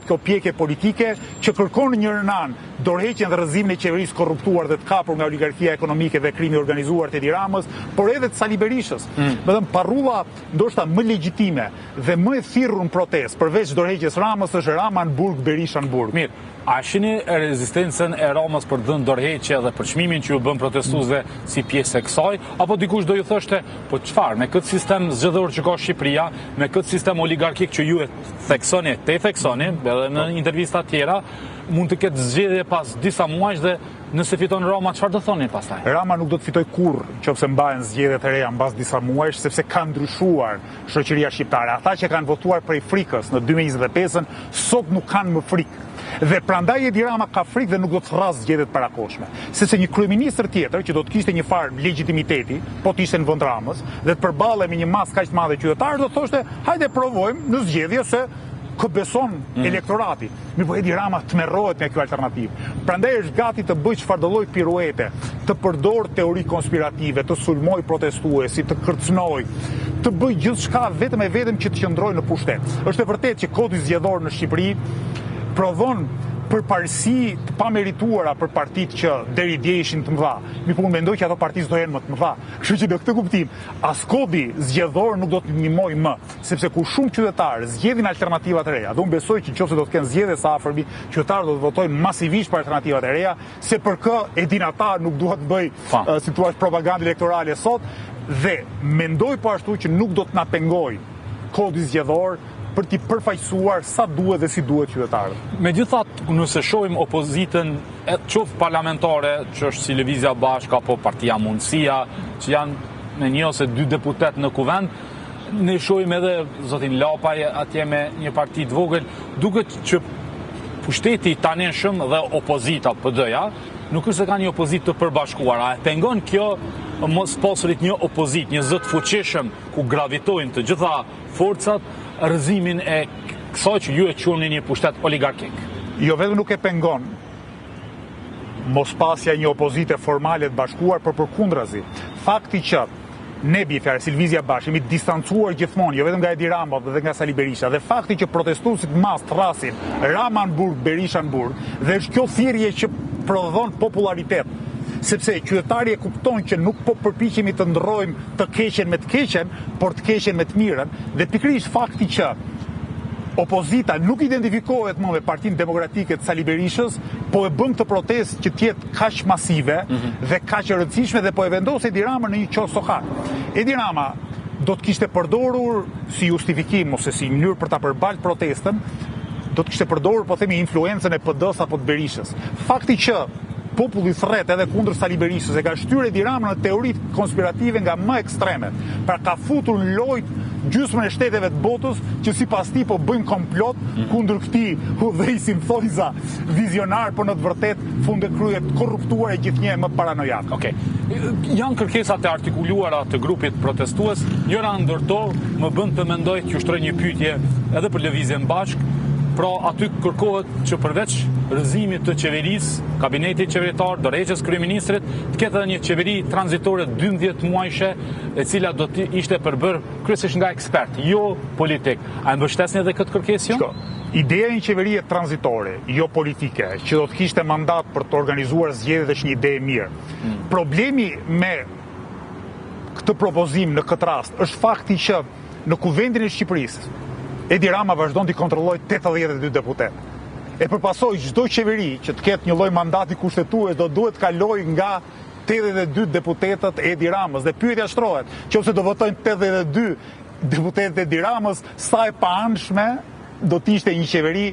kjo pjekje politike që kërkon në njërën anë dorëheqjen dhe rrëzimin e qeverisë korruptuar dhe të kapur nga oligarkia ekonomike dhe krimi organizuar të Edi Ramës, por edhe të Sali Berishës. Parrulla ndoshta më legjitime dhe më e thirrur në protestë përveç dorëheqjes Ramës është Rama në burg, Berisha në burg. Mirë, a shihni rezistencën e Ramës për dhënë dorëheqje dhe për çmimin që ju bën protestuesve si pjesë e kësaj, apo dikush do ju thoshte, po çfarë, me këtë sistem zgjedhor që ka Shqipëria, me këtë sistem oligarkik që ju e theksoni, edhe në intervista tjera, mund të ketë zgjedhje pas disa muajsh dhe nëse fiton Rama, çfarë do thoni pastaj? Rama nuk do të fitoj kurrë nëse mbahen zgjedhjet e reja mbas disa muajsh, sepse ka ndryshuar shoqëria shqiptare. Ata që kanë votuar prej frikës në 2025-ën, sot nuk kanë më frikë. Dhe prandaj Edi Rama ka frikë dhe nuk do të thrasë zgjedhjet parakohshme. Sepse një kryeministër tjetër që do të kishte një farë legitimiteti, po të ishte në vend Ramës, dhe të përballej me një masë kaq të madhe qytetarë, do të thoshte, hajde provojmë në zgjedhje se kë beson elektorati. Mirë, Edi Rama tmerrohet me kjo alternativë. Prandaj është gati të bëjë çfarë do lloj piruete, të përdor teori konspirative, të sulmoj protestuesi, të kërcënoj, të bëjë gjithçka vetëm e vetëm që të qëndrojë në pushtet. Është e vërtetë që kodi zgjedhor në Shqipëri provon përparësi të pamerituara për partitë që deri dje ishin të mëdha. Mirë, po unë mendoj që ato partitë do jenë më të mëdha. Kështu që në këtë kuptim, as kodi zgjedhor nuk do të ndihmojë më, sepse ku shumë qytetarë zgjedhin alternativa të reja. Dhe unë besoj që nëse do të kenë zgjedhje sa afërmi, qytetarët do të votojnë masivisht për alternativat e reja, se për kë e din ata nuk duhet të bëj si thua propagandë elektorale sot, dhe mendoj po ashtu që nuk do të na pengoj kodi zgjedhor për t'i përfaqësuar sa duhet dhe si duhet qytetarët. Megjithatë, nëse shohim opozitën, qoftë parlamentare, që është si Lëvizja Bashkë apo Partia Mundësia, që janë me 1 ose 2 deputet në kuvend, ne shohim edhe zotin Lapaj atje me një parti të vogël, duket që pushteti i tanishëm dhe opozita PD-ja nuk është se ka një opozitë të përbashkuar. A e pengon kjo mos posurit një opozitë, një zë të fuqishëm ku gravitojnë të gjitha forcat rrëzimin e kësaj që ju e quheni një pushtet oligarkik? Jo vetëm nuk e pengon mos pasja një opozite formale të bashkuar, por përkundrazi. Fakti që ne bifare, si Lëvizja Bashkë, jemi distancuar gjithmonë, jo vetëm nga Edi Rama dhe nga Sali Berisha, dhe fakti që protestuesit mas thrasin Rama në burg, Berisha në burg, dhe është kjo thirrje që prodhon popularitet. Sepse qytetari e kupton që nuk po përpiqemi të ndrojmë të keqen me të keqen, por të keqen me të mirën, dhe pikërisht fakti që opozita nuk identifikohet më me Partinë Demokratike të Sali Berishës, po e bën këtë protestë që të jetë kaq masive dhe kaq e rëndësishme dhe po e vendos Edi Rama në një qofë sokak. Edi Rama do të kishte përdorur si justifikim ose si mënyrë për ta përballë protestën, do të kishte përdorur, po themi, influencën e PD-s apo të Berishës. Fakti që populli thret edhe kundër Sali Berishës e ka shtyr Edi Rama në teoritë konspirative nga më ekstremet, pra ka futur në lojë gjysmën e shteteve të botës që sipas tij po bëjnë komplot kundër këtij udhëheqësi thojza vizionar, por në të vërtetë fundet kryet korruptuar e gjithnjë më paranojak. Okej. Janë kërkesat e artikuluara të grupit protestues, njëra ndër to më bën të mendoj që ushtroj një pyetje edhe për Lëvizjen Bashkë. Pra aty kërkohet që përveç rrëzimit të qeverisë, kabinetit qeveritar, dorëheqjes kryeministrit, të ketë edhe një qeveri tranzitore 12 muajshe, e cila do të ishte përbërë kryesisht nga ekspert, jo politik. A e mbështesni edhe këtë kërkesë ju? Ideja e një qeverie tranzitore, jo politike, që do të kishte mandat për të organizuar zgjedhjet është një ide e mirë. Problemi me këtë propozim në këtë rast është fakti që në Kuvendin e Shqipërisë Edi Rama vazhdon t'i kontrolloj 82 deputet. E përpasoj çdo qeveri që të ketë një lloj mandati kushtetues do duhet kaloj nga 82 deputetët e Edi Ramës. Dhe pyetja shtrohet, nëse do votojnë 82 deputetët e Edi Ramës, sa e paanshme do të ishte një qeveri